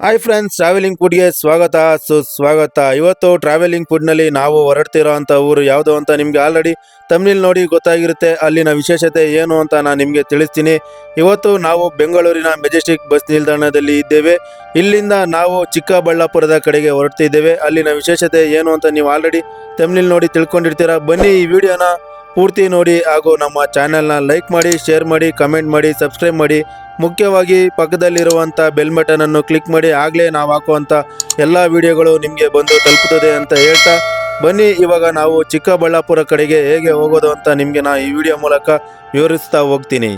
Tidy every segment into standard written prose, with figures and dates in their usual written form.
Hi friends, travelling ಫುಡ್ಗೆ ಸ್ವಾಗತ ಸುಸ್ವಾಗತ. ಇವತ್ತು ಟ್ರಾವೆಲಿಂಗ್ ಫುಡ್ನಲ್ಲಿ ನಾವು ಹೊರಡ್ತಿರೋ ಅಂಥ ಊರು ಯಾವುದು ಅಂತ ನಿಮಗೆ ಆಲ್ರೆಡಿ ತಮಿಳ್ ನೋಡಿ ಗೊತ್ತಾಗಿರುತ್ತೆ. ಅಲ್ಲಿನ ವಿಶೇಷತೆ ಏನು ಅಂತ ನಾನು ನಿಮಗೆ ತಿಳಿಸ್ತೀನಿ. ಇವತ್ತು ನಾವು ಬೆಂಗಳೂರಿನ ಮೆಜೆಸ್ಟಿಕ್ ಬಸ್ ನಿಲ್ದಾಣದಲ್ಲಿ ಇದ್ದೇವೆ. ಇಲ್ಲಿಂದ ನಾವು ಚಿಕ್ಕಬಳ್ಳಾಪುರದ ಕಡೆಗೆ ಹೊರಡ್ತಿದ್ದೇವೆ. ಅಲ್ಲಿನ ವಿಶೇಷತೆ ಏನು ಅಂತ ನೀವು ಆಲ್ರೆಡಿ ತಮಿಳ್ ನೋಡಿ ತಿಳ್ಕೊಂಡಿರ್ತೀರ. ಬನ್ನಿ ಈ ವಿಡಿಯೋನ ಪೂರ್ತಿ ನೋಡಿ ಹಾಗೂ ನಮ್ಮ ಚಾನೆಲ್ನ ಲೈಕ್ ಮಾಡಿ, ಶೇರ್ ಮಾಡಿ, ಕಮೆಂಟ್ ಮಾಡಿ, ಸಬ್ಸ್ಕ್ರೈಬ್ ಮಾಡಿ. ಮುಖ್ಯವಾಗಿ ಪಕ್ಕದಲ್ಲಿರುವಂಥ ಬೆಲ್ ಬಟನನ್ನು ಕ್ಲಿಕ್ ಮಾಡಿ. ಆಗಲೇ ನಾವು ಹಾಕುವಂಥ ಎಲ್ಲ ವಿಡಿಯೋಗಳು ನಿಮಗೆ ಬಂದು ತಲುಪುತ್ತದೆ ಅಂತ ಹೇಳ್ತಾ ಬನ್ನಿ ಇವಾಗ ನಾವು ಚಿಕ್ಕಬಳ್ಳಾಪುರ ಕಡೆಗೆ ಹೇಗೆ ಹೋಗೋದು ಅಂತ ನಿಮಗೆ ನಾನು ಈ ವಿಡಿಯೋ ಮೂಲಕ ವಿವರಿಸ್ತಾ ಹೋಗ್ತೀನಿ.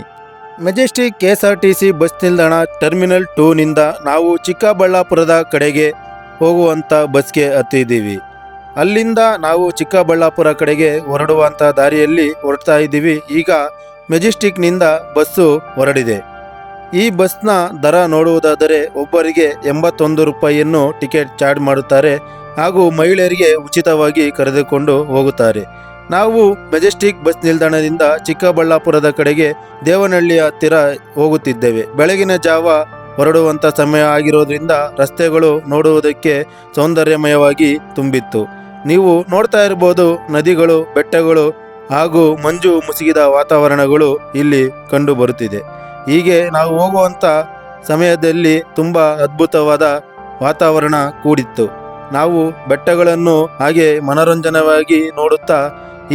ಮೆಜೆಸ್ಟಿಕ್ KSRTC ಬಸ್ ನಿಲ್ದಾಣ ಟರ್ಮಿನಲ್ 2ನಿಂದ ನಾವು ಚಿಕ್ಕಬಳ್ಳಾಪುರದ ಕಡೆಗೆ ಹೋಗುವಂಥ ಬಸ್ಗೆ ಹತ್ತಿದ್ದೀವಿ. ಅಲ್ಲಿಂದ ನಾವು ಚಿಕ್ಕಬಳ್ಳಾಪುರ ಕಡೆಗೆ ಹೊರಡುವಂಥ ದಾರಿಯಲ್ಲಿ ಹೊರಡ್ತಾ ಇದ್ದೀವಿ. ಈಗ ಮೆಜೆಸ್ಟಿಕ್ನಿಂದ ಬಸ್ಸು ಹೊರಡಿದೆ. ಈ ಬಸ್ನ ದರ ನೋಡುವುದಾದರೆ ಒಬ್ಬರಿಗೆ 81 ರೂಪಾಯಿಯನ್ನು ಟಿಕೆಟ್ ಚಾರ್ಜ್ ಮಾಡುತ್ತಾರೆ ಹಾಗೂ ಮಹಿಳೆಯರಿಗೆ ಉಚಿತವಾಗಿ ಕರೆದುಕೊಂಡು ಹೋಗುತ್ತಾರೆ. ನಾವು ಮೆಜೆಸ್ಟಿಕ್ ಬಸ್ ನಿಲ್ದಾಣದಿಂದ ಚಿಕ್ಕಬಳ್ಳಾಪುರದ ಕಡೆಗೆ ದೇವನಹಳ್ಳಿಯ ಹತ್ತಿರ ಹೋಗುತ್ತಿದ್ದೇವೆ. ಬೆಳಗಿನ ಜಾವ ಹೊರಡುವಂಥ ಸಮಯ ಆಗಿರೋದ್ರಿಂದ ರಸ್ತೆಗಳು ನೋಡುವುದಕ್ಕೆ ಸೌಂದರ್ಯಮಯವಾಗಿ ತುಂಬಿತ್ತು. ನೀವು ನೋಡ್ತಾ ಇರ್ಬೋದು, ನದಿಗಳು, ಬೆಟ್ಟಗಳು ಹಾಗೂ ಮಂಜು ಮುಸುಗಿದ ವಾತಾವರಣಗಳು ಇಲ್ಲಿ ಕಂಡು ಬರುತ್ತಿದೆ. ಹೀಗೆ ನಾವು ಹೋಗುವಂಥ ಸಮಯದಲ್ಲಿ ತುಂಬ ಅದ್ಭುತವಾದ ವಾತಾವರಣ ಕೂಡಿತ್ತು. ನಾವು ಬೆಟ್ಟಗಳನ್ನು ಹಾಗೆ ಮನೋರಂಜನವಾಗಿ ನೋಡುತ್ತಾ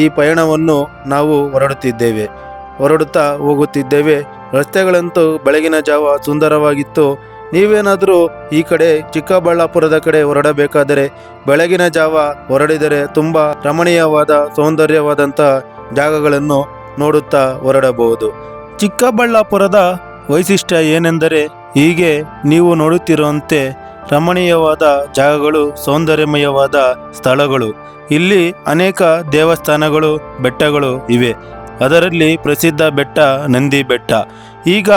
ಈ ಪಯಣವನ್ನು ನಾವು ಹೊರಡುತ್ತಾ ಹೋಗುತ್ತಿದ್ದೇವೆ. ರಸ್ತೆಗಳಂತೂ ಬೆಳಗಿನ ಜಾವ ಸುಂದರವಾಗಿತ್ತು. ನೀವೇನಾದರೂ ಈ ಕಡೆ ಚಿಕ್ಕಬಳ್ಳಾಪುರದ ಕಡೆ ಹೊರಡಬೇಕಾದರೆ ಬೆಳಗಿನ ಜಾವ ಹೊರಡಿದರೆ ತುಂಬ ರಮಣೀಯವಾದ ಸೌಂದರ್ಯವಾದಂಥ ಜಾಗಗಳನ್ನು ನೋಡುತ್ತಾ ಹೊರಡಬಹುದು. ಚಿಕ್ಕಬಳ್ಳಾಪುರದ ವೈಶಿಷ್ಟ್ಯ ಏನೆಂದರೆ ಹೀಗೆ ನೀವು ನೋಡುತ್ತಿರುವಂತೆ ರಮಣೀಯವಾದ ಜಾಗಗಳು, ಸೌಂದರ್ಯಮಯವಾದ ಸ್ಥಳಗಳು. ಇಲ್ಲಿ ಅನೇಕ ದೇವಸ್ಥಾನಗಳು, ಬೆಟ್ಟಗಳು ಇವೆ. ಅದರಲ್ಲಿ ಪ್ರಸಿದ್ಧ ಬೆಟ್ಟ ನಂದಿ ಬೆಟ್ಟ. ಈಗ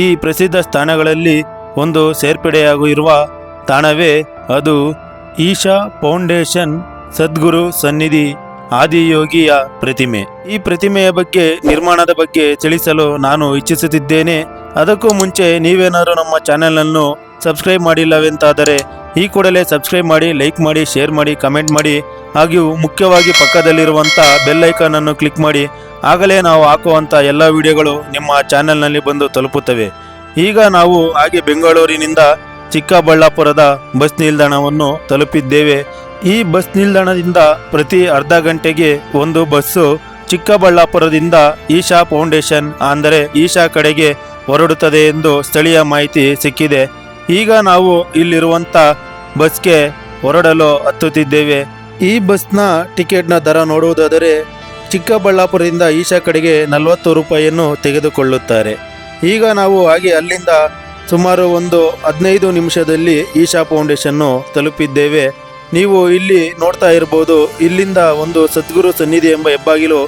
ಈ ಪ್ರಸಿದ್ಧ ಸ್ಥಾನಗಳಲ್ಲಿ ಒಂದು ಸೇರ್ಪಡೆಯಾಗಿರುವ ತಾಣವೇ ಅದು ಈಶಾ ಫೌಂಡೇಶನ್ ಸದ್ಗುರು ಸನ್ನಿಧಿ ಆದಿಯೋಗಿಯ ಪ್ರತಿಮೆ. ಈ ಪ್ರತಿಮೆಯ ಬಗ್ಗೆ, ನಿರ್ಮಾಣದ ಬಗ್ಗೆ ತಿಳಿಸಲು ನಾನು ಇಚ್ಛಿಸುತ್ತಿದ್ದೇನೆ. ಅದಕ್ಕೂ ಮುಂಚೆ ನೀವೇನಾದರೂ ನಮ್ಮ ಚಾನೆಲನ್ನು ಸಬ್ಸ್ಕ್ರೈಬ್ ಮಾಡಿಲ್ಲವೆಂತಾದರೆ ಈ ಕೂಡಲೇ ಸಬ್ಸ್ಕ್ರೈಬ್ ಮಾಡಿ, ಲೈಕ್ ಮಾಡಿ, ಶೇರ್ ಮಾಡಿ, ಕಮೆಂಟ್ ಮಾಡಿ. ಹಾಗೂ ಮುಖ್ಯವಾಗಿ ಪಕ್ಕದಲ್ಲಿರುವಂಥ ಬೆಲ್ ಐಕಾನನ್ನು ಕ್ಲಿಕ್ ಮಾಡಿ. ಆಗಲೇ ನಾವು ಹಾಕುವಂಥ ಎಲ್ಲ ವಿಡಿಯೋಗಳು ನಿಮ್ಮ ಚಾನೆಲ್ನಲ್ಲಿ ಬಂದು ತಲುಪುತ್ತವೆ. ಈಗ ನಾವು ಹಾಗೆ ಬೆಂಗಳೂರಿನಿಂದ ಚಿಕ್ಕಬಳ್ಳಾಪುರದ ಬಸ್ ನಿಲ್ದಾಣವನ್ನು ತಲುಪಿದ್ದೇವೆ. ಈ ಬಸ್ ನಿಲ್ದಾಣದಿಂದ ಪ್ರತಿ ಅರ್ಧ ಗಂಟೆಗೆ ಒಂದು ಬಸ್ಸು ಚಿಕ್ಕಬಳ್ಳಾಪುರದಿಂದ ಈಶಾ ಫೌಂಡೇಶನ್ ಅಂದರೆ ಈಶಾ ಕಡೆಗೆ ಹೊರಡುತ್ತದೆ ಎಂದು ಸ್ಥಳೀಯ ಮಾಹಿತಿ ಸಿಕ್ಕಿದೆ. ಈಗ ನಾವು ಇಲ್ಲಿರುವಂಥ ಬಸ್ಗೆ ಹೊರಡಲು ಹತ್ತುತ್ತಿದ್ದೇವೆ. ಈ ಬಸ್ನ ಟಿಕೆಟ್ನ ದರ ನೋಡುವುದಾದರೆ ಚಿಕ್ಕಬಳ್ಳಾಪುರದಿಂದ ಈಶಾ ಕಡೆಗೆ 40 ರೂಪಾಯಿಯನ್ನು ತೆಗೆದುಕೊಳ್ಳುತ್ತಾರೆ. ಈಗ ನಾವು ಹಾಗೆ ಅಲ್ಲಿಂದ ಸುಮಾರು ಒಂದು 15 ನಿಮಿಷದಲ್ಲಿ ಈಶಾ ಫೌಂಡೇಶನ್ನು ತಲುಪಿದ್ದೇವೆ. ನೀವು ಇಲ್ಲಿ ನೋಡ್ತಾ ಇರ್ಬೋದು, ಇಲ್ಲಿಂದ ಒಂದು ಸದ್ಗುರು ಸನ್ನಿಧಿ ಎಂಬ ಹೆಬ್ಬಾಗಿಲು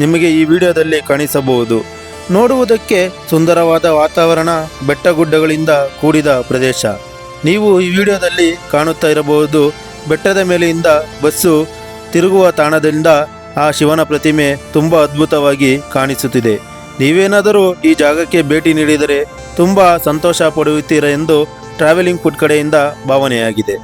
ನಿಮಗೆ ಈ ವಿಡಿಯೋದಲ್ಲಿ ಕಾಣಿಸಬಹುದು. ನೋಡುವುದಕ್ಕೆ ಸುಂದರವಾದ ವಾತಾವರಣ, ಬೆಟ್ಟಗುಡ್ಡಗಳಿಂದ ಕೂಡಿದ ಪ್ರದೇಶ. ನೀವು ಈ ವಿಡಿಯೋದಲ್ಲಿ ಕಾಣುತ್ತಾ ಇರಬಹುದು, ಬೆಟ್ಟದ ಮೇಲೆಯಿಂದ ಬಸ್ಸು ತಿರುಗುವ ತಾಣದಿಂದ ಆ ಶಿವನ ಪ್ರತಿಮೆ ತುಂಬ ಅದ್ಭುತವಾಗಿ ಕಾಣಿಸುತ್ತಿದೆ. ನೀವೇನಾದರೂ ಈ ಜಾಗಕ್ಕೆ ಭೇಟಿ ನೀಡಿದರೆ ತುಂಬ ಸಂತೋಷ ಪಡುತ್ತೀರ ಎಂದು ಟ್ರಾವೆಲಿಂಗ್ ಫುಡ್ ಕಡೆಯಿಂದ ಭಾವನೆಯಾಗಿದೆ.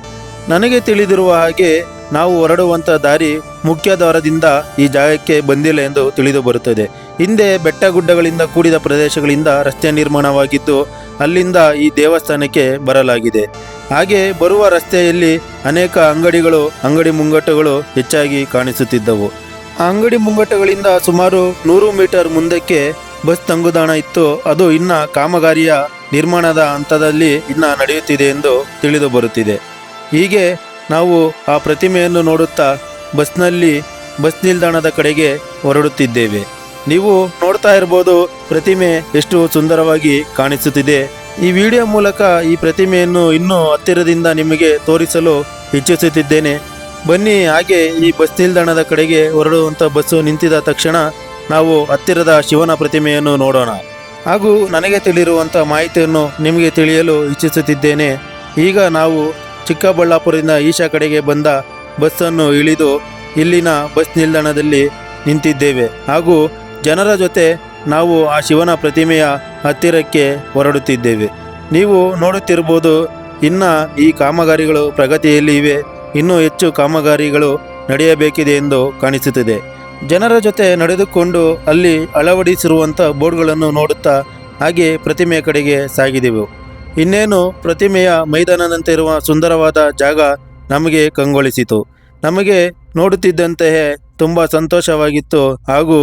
ನನಗೆ ತಿಳಿದಿರುವ ಹಾಗೆ ನಾವು ಹೊರಡುವಂಥ ದಾರಿ ಮುಖ್ಯ ದ್ವಾರದಿಂದ ಈ ಜಾಗಕ್ಕೆ ಬಂದಿಲ್ಲ ಎಂದು ತಿಳಿದು ಬರುತ್ತದೆ. ಹಿಂದೆ ಬೆಟ್ಟಗುಡ್ಡಗಳಿಂದ ಕೂಡಿದ ಪ್ರದೇಶಗಳಿಂದ ರಸ್ತೆ ನಿರ್ಮಾಣವಾಗಿದ್ದು ಅಲ್ಲಿಂದ ಈ ದೇವಸ್ಥಾನಕ್ಕೆ ಬರಲಾಗಿದೆ. ಹಾಗೆ ಬರುವ ರಸ್ತೆಯಲ್ಲಿ ಅನೇಕ ಅಂಗಡಿ ಮುಂಗಟ್ಟುಗಳು ಹೆಚ್ಚಾಗಿ ಕಾಣಿಸುತ್ತಿದ್ದವು. ಆ ಅಂಗಡಿ ಮುಂಗಟ್ಟುಗಳಿಂದ ಸುಮಾರು 100 ಮೀಟರ್ ಮುಂದಕ್ಕೆ ಬಸ್ ತಂಗುದಾಣ ಇತ್ತು. ಅದು ಇನ್ನು ಕಾಮಗಾರಿಯ ನಿರ್ಮಾಣದ ಹಂತದಲ್ಲಿ ಇನ್ನು ನಡೆಯುತ್ತಿದೆ ಎಂದು ತಿಳಿದು ಬರುತ್ತಿದೆ. ಹೀಗೆ ನಾವು ಆ ಪ್ರತಿಮೆಯನ್ನು ನೋಡುತ್ತಾ ಬಸ್ ನಿಲ್ದಾಣದ ಕಡೆಗೆ ಹೊರಡುತ್ತಿದ್ದೇವೆ. ನೀವು ನೋಡ್ತಾ ಇರ್ಬೋದು, ಪ್ರತಿಮೆ ಎಷ್ಟು ಸುಂದರವಾಗಿ ಕಾಣಿಸುತ್ತಿದೆ. ಈ ವಿಡಿಯೋ ಮೂಲಕ ಈ ಪ್ರತಿಮೆಯನ್ನು ಇನ್ನೂ ಹತ್ತಿರದಿಂದ ನಿಮಗೆ ತೋರಿಸಲು ಇಚ್ಛಿಸುತ್ತಿದ್ದೇನೆ. ಬನ್ನಿ ಹಾಗೆ ಈ ಬಸ್ ನಿಲ್ದಾಣದ ಕಡೆಗೆ ಹೊರಡುವಂಥ ಬಸ್ಸು ನಿಂತಿದ ತಕ್ಷಣ ನಾವು ಹತ್ತಿರದ ಶಿವನ ಪ್ರತಿಮೆಯನ್ನು ನೋಡೋಣ. ಹಾಗೂ ನನಗೆ ತಿಳಿದಿರುವಂಥ ಮಾಹಿತಿಯನ್ನು ನಿಮಗೆ ತಿಳಿಯಲು ಇಚ್ಛಿಸುತ್ತಿದ್ದೇನೆ. ಈಗ ನಾವು ಚಿಕ್ಕಬಳ್ಳಾಪುರದಿಂದ ಈಶಾ ಕಡೆಗೆ ಬಂದ ಬಸ್ಸನ್ನು ಇಳಿದು ಇಲ್ಲಿನ ಬಸ್ ನಿಲ್ದಾಣದಲ್ಲಿ ನಿಂತಿದ್ದೇವೆ. ಹಾಗೂ ಜನರ ಜೊತೆ ನಾವು ಆ ಶಿವನ ಪ್ರತಿಮೆಯ ಹತ್ತಿರಕ್ಕೆ ಹೊರಡುತ್ತಿದ್ದೇವೆ. ನೀವು ನೋಡುತ್ತಿರ್ಬೋದು, ಇನ್ನು ಈ ಕಾಮಗಾರಿಗಳು ಪ್ರಗತಿಯಲ್ಲಿ ಇವೆ. ಇನ್ನೂ ಹೆಚ್ಚು ಕಾಮಗಾರಿಗಳು ನಡೆಯಬೇಕಿದೆ ಎಂದು ಕಾಣಿಸುತ್ತಿದೆ. ಜನರ ಜೊತೆ ನಡೆದುಕೊಂಡು ಅಲ್ಲಿ ಅಳವಡಿಸಿರುವಂಥ ಬೋರ್ಡ್ಗಳನ್ನು ನೋಡುತ್ತಾ ಹಾಗೆ ಪ್ರತಿಮೆಯ ಕಡೆಗೆ ಸಾಗಿದೆವು. ಇನ್ನೇನು ಪ್ರತಿಮೆಯ ಮೈದಾನದಂತೆ ಇರುವ ಸುಂದರವಾದ ಜಾಗ ನಮಗೆ ಕಂಗೊಳಿಸಿತು. ನಮಗೆ ನೋಡುತ್ತಿದ್ದಂತೆಯೇ ತುಂಬ ಸಂತೋಷವಾಗಿತ್ತು ಹಾಗೂ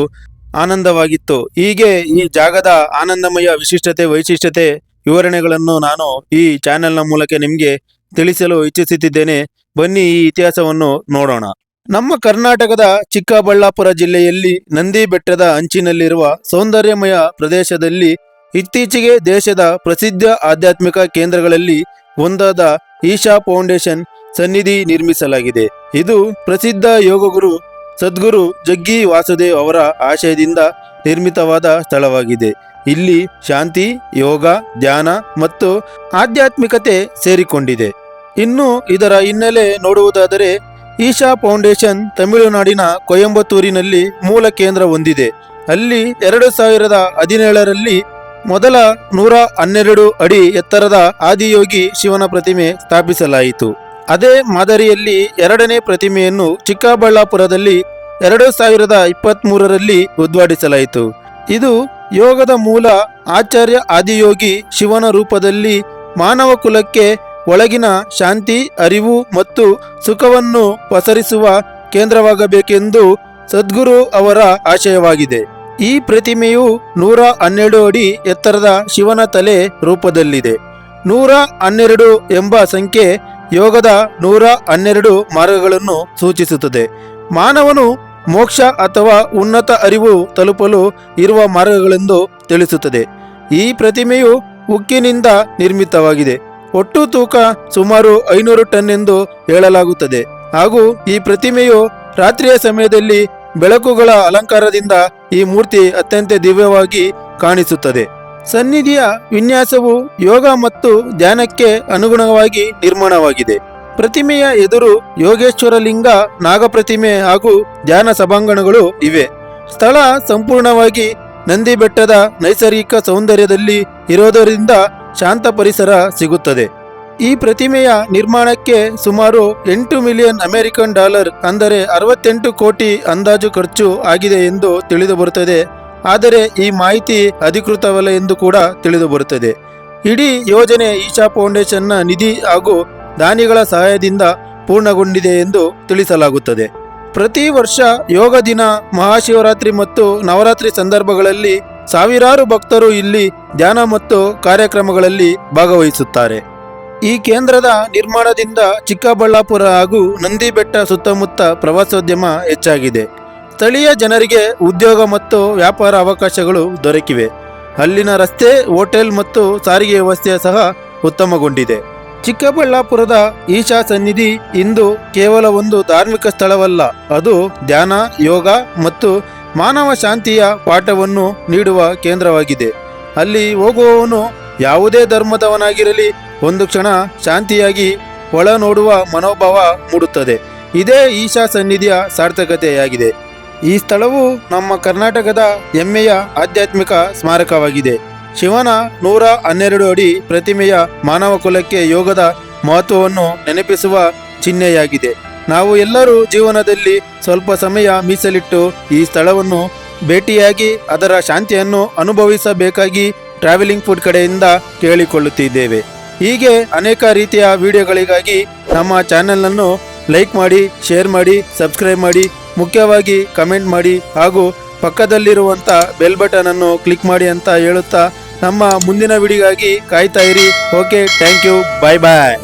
ಆನಂದವಾಗಿತ್ತು. ಹೀಗೆ ಈ ಜಾಗದ ಆನಂದಮಯ ವಿಶಿಷ್ಟತೆ ವೈಶಿಷ್ಟ್ಯತೆ ವಿವರಣೆಗಳನ್ನು ನಾನು ಈ ಚಾನೆಲ್ನ ಮೂಲಕ ನಿಮಗೆ ತಿಳಿಸಲು ಇಚ್ಛಿಸುತ್ತಿದ್ದೇನೆ. ಬನ್ನಿ ಈ ಇತಿಹಾಸವನ್ನು ನೋಡೋಣ. ನಮ್ಮ ಕರ್ನಾಟಕದ ಚಿಕ್ಕಬಳ್ಳಾಪುರ ಜಿಲ್ಲೆಯಲ್ಲಿ ನಂದಿ ಬೆಟ್ಟದ ಅಂಚಿನಲ್ಲಿರುವ ಸೌಂದರ್ಯಮಯ ಪ್ರದೇಶದಲ್ಲಿ ಇತ್ತೀಚೆಗೆ ದೇಶದ ಪ್ರಸಿದ್ಧ ಆಧ್ಯಾತ್ಮಿಕ ಕೇಂದ್ರಗಳಲ್ಲಿ ಒಂದಾದ ಈಶಾ ಫೌಂಡೇಶನ್ ಸನ್ನಿಧಿ ನಿರ್ಮಿಸಲಾಗಿದೆ. ಇದು ಪ್ರಸಿದ್ಧ ಯೋಗಗುರು ಸದ್ಗುರು ಜಗ್ಗಿ ವಾಸುದೇವ್ ಅವರ ಆಶಯದಿಂದ ನಿರ್ಮಿತವಾದ ಸ್ಥಳವಾಗಿದೆ. ಇಲ್ಲಿ ಶಾಂತಿ, ಯೋಗ, ಧ್ಯಾನ ಮತ್ತು ಆಧ್ಯಾತ್ಮಿಕತೆ ಸೇರಿಕೊಂಡಿದೆ. ಇನ್ನು ಇದರ ಹಿನ್ನೆಲೆ ನೋಡುವುದಾದರೆ ಈಶಾ ಫೌಂಡೇಶನ್ ತಮಿಳುನಾಡಿನ ಕೊಯಂಬತ್ತೂರಿನಲ್ಲಿ ಮೂಲ ಕೇಂದ್ರ ಹೊಂದಿದೆ. ಅಲ್ಲಿ 2017ರಲ್ಲಿ ಮೊದಲ 112 ಅಡಿ ಎತ್ತರದ ಆದಿಯೋಗಿ ಶಿವನ ಪ್ರತಿಮೆ ಸ್ಥಾಪಿಸಲಾಯಿತು. ಅದೇ ಮಾದರಿಯಲ್ಲಿ ಎರಡನೇ ಪ್ರತಿಮೆಯನ್ನು ಚಿಕ್ಕಬಳ್ಳಾಪುರದಲ್ಲಿ 2023ರಲ್ಲಿ ಉದ್ಘಾಟಿಸಲಾಯಿತು. ಇದು ಯೋಗದ ಮೂಲ ಆಚಾರ್ಯ ಆದಿಯೋಗಿ ಶಿವನ ರೂಪದಲ್ಲಿ ಮಾನವ ಕುಲಕ್ಕೆ ಒಳಗಿನ ಶಾಂತಿ, ಅರಿವು ಮತ್ತು ಸುಖವನ್ನು ಪಸರಿಸುವ ಕೇಂದ್ರವಾಗಬೇಕೆಂದು ಸದ್ಗುರು ಅವರ ಆಶಯವಾಗಿದೆ. ಈ ಪ್ರತಿಮೆಯು 112 ಅಡಿ ಎತ್ತರದ ಶಿವನ ತಲೆ ರೂಪದಲ್ಲಿದೆ. 112 ಎಂಬ ಸಂಖ್ಯೆ ಯೋಗದ 112 ಮಾರ್ಗಗಳನ್ನು ಸೂಚಿಸುತ್ತದೆ. ಮಾನವನು ಮೋಕ್ಷ ಅಥವಾ ಉನ್ನತ ಅರಿವು ತಲುಪಲು ಇರುವ ಮಾರ್ಗಗಳೆಂದು ತಿಳಿಸುತ್ತದೆ. ಈ ಪ್ರತಿಮೆಯು ಉಕ್ಕಿನಿಂದ ನಿರ್ಮಿತವಾಗಿದೆ. ಒಟ್ಟು ತೂಕ ಸುಮಾರು 500 ಟನ್ ಎಂದು ಹೇಳಲಾಗುತ್ತದೆ. ಹಾಗೂ ಈ ಪ್ರತಿಮೆಯು ರಾತ್ರಿಯ ಸಮಯದಲ್ಲಿ ಬೆಳಕುಗಳ ಅಲಂಕಾರದಿಂದ ಈ ಮೂರ್ತಿ ಅತ್ಯಂತ ದಿವ್ಯವಾಗಿ ಕಾಣಿಸುತ್ತದೆ. ಸನ್ನಿಧಿಯ ವಿನ್ಯಾಸವು ಯೋಗ ಮತ್ತು ಧ್ಯಾನಕ್ಕೆ ಅನುಗುಣವಾಗಿ ನಿರ್ಮಾಣವಾಗಿದೆ. ಪ್ರತಿಮೆಯ ಎದುರು ಯೋಗೇಶ್ವರ ಲಿಂಗ, ನಾಗಪ್ರತಿಮೆ ಹಾಗೂ ಧ್ಯಾನ ಸಭಾಂಗಣಗಳು ಇವೆ. ಸ್ಥಳ ಸಂಪೂರ್ಣವಾಗಿ ನಂದಿ ಬೆಟ್ಟದ ನೈಸರ್ಗಿಕ ಸೌಂದರ್ಯದಲ್ಲಿ ಇರೋದರಿಂದ ಶಾಂತ ಪರಿಸರ ಸಿಗುತ್ತದೆ. ಈ ಪ್ರತಿಮೆಯ ನಿರ್ಮಾಣಕ್ಕೆ ಸುಮಾರು $8 ಮಿಲಿಯನ್ ಅಮೆರಿಕನ್ ಡಾಲರ್ ಅಂದರೆ 68 ಕೋಟಿ ಅಂದಾಜು ಖರ್ಚು ಆಗಿದೆ ಎಂದು ತಿಳಿದುಬರುತ್ತದೆ. ಆದರೆ ಈ ಮಾಹಿತಿ ಅಧಿಕೃತವಲ್ಲ ಎಂದು ಕೂಡ ತಿಳಿದುಬರುತ್ತದೆ. ಇಡೀ ಯೋಜನೆ ಈಶಾ ಫೌಂಡೇಶನ್ನ ನಿಧಿ ಹಾಗೂ ದಾನಿಗಳ ಸಹಾಯದಿಂದ ಪೂರ್ಣಗೊಂಡಿದೆ ಎಂದು ತಿಳಿಸಲಾಗುತ್ತದೆ. ಪ್ರತಿ ವರ್ಷ ಯೋಗ ದಿನ, ಮಹಾಶಿವರಾತ್ರಿ ಮತ್ತು ನವರಾತ್ರಿ ಸಂದರ್ಭಗಳಲ್ಲಿ ಸಾವಿರಾರು ಭಕ್ತರು ಇಲ್ಲಿ ಧ್ಯಾನ ಮತ್ತು ಕಾರ್ಯಕ್ರಮಗಳಲ್ಲಿ ಭಾಗವಹಿಸುತ್ತಾರೆ. ಈ ಕೇಂದ್ರದ ನಿರ್ಮಾಣದಿಂದ ಚಿಕ್ಕಬಳ್ಳಾಪುರ ಹಾಗೂ ನಂದಿ ಬೆಟ್ಟ ಸುತ್ತಮುತ್ತ ಪ್ರವಾಸೋದ್ಯಮ ಹೆಚ್ಚಾಗಿದೆ. ಸ್ಥಳೀಯ ಜನರಿಗೆ ಉದ್ಯೋಗ ಮತ್ತು ವ್ಯಾಪಾರ ಅವಕಾಶಗಳು ದೊರಕಿವೆ. ಅಲ್ಲಿನ ರಸ್ತೆ, ಹೋಟೆಲ್ ಮತ್ತು ಸಾರಿಗೆ ವ್ಯವಸ್ಥೆ ಸಹ ಉತ್ತಮಗೊಂಡಿದೆ. ಚಿಕ್ಕಬಳ್ಳಾಪುರದ ಈಶಾ ಸನ್ನಿಧಿ ಇಂದು ಕೇವಲ ಒಂದು ಧಾರ್ಮಿಕ ಸ್ಥಳವಲ್ಲ, ಅದು ಧ್ಯಾನ, ಯೋಗ ಮತ್ತು ಮಾನವ ಶಾಂತಿಯ ಪಾಠವನ್ನು ನೀಡುವ ಕೇಂದ್ರವಾಗಿದೆ. ಅಲ್ಲಿ ಹೋಗುವವನು ಯಾವುದೇ ಧರ್ಮದವನಾಗಿರಲಿ ಒಂದು ಕ್ಷಣ ಶಾಂತಿಯಾಗಿ ಒಳ ನೋಡುವ ಮನೋಭಾವ ಮೂಡುತ್ತದೆ. ಇದೇ ಈಶಾ ಸನ್ನಿಧಿಯ ಸಾರ್ಥಕತೆಯಾಗಿದೆ. ಈ ಸ್ಥಳವು ನಮ್ಮ ಕರ್ನಾಟಕದ ಹೆಮ್ಮೆಯ ಆಧ್ಯಾತ್ಮಿಕ ಸ್ಮಾರಕವಾಗಿದೆ. ಶಿವನ 112 ಅಡಿ ಪ್ರತಿಮೆಯ ಮಾನವ ಕುಲಕ್ಕೆ ಯೋಗದ ಮಹತ್ವವನ್ನು ನೆನಪಿಸುವ ಚಿಹ್ನೆಯಾಗಿದೆ. ನಾವು ಎಲ್ಲರೂ ಜೀವನದಲ್ಲಿ ಸ್ವಲ್ಪ ಸಮಯ ಮೀಸಲಿಟ್ಟು ಈ ಸ್ಥಳವನ್ನು ಭೇಟಿಯಾಗಿ ಅದರ ಶಾಂತಿಯನ್ನು ಅನುಭವಿಸಬೇಕಾಗಿ ಟ್ರಾವೆಲಿಂಗ್ ಫುಡ್ ಕಡೆಯಿಂದ ಕೇಳಿಕೊಳ್ಳುತ್ತಿದ್ದೇವೆ. ಹೀಗೆ ಅನೇಕ ರೀತಿಯ ವಿಡಿಯೋಗಳಿಗಾಗಿ ನಮ್ಮ ಚಾನೆಲನ್ನು ಲೈಕ್ ಮಾಡಿ, ಶೇರ್ ಮಾಡಿ, ಸಬ್ಸ್ಕ್ರೈಬ್ ಮಾಡಿ, ಮುಖ್ಯವಾಗಿ ಕಮೆಂಟ್ ಮಾಡಿ ಹಾಗೂ ಪಕ್ಕದಲ್ಲಿರುವಂಥ ಬೆಲ್ ಬಟನ್ ಅನ್ನು ಕ್ಲಿಕ್ ಮಾಡಿ ಅಂತ ಹೇಳುತ್ತಾ ನಮ್ಮ ಮುಂದಿನ ವಿಡಿಯೋಗಾಗಿ ಕಾಯ್ತಾ ಇರಿ. Okay, thank you, bye bye.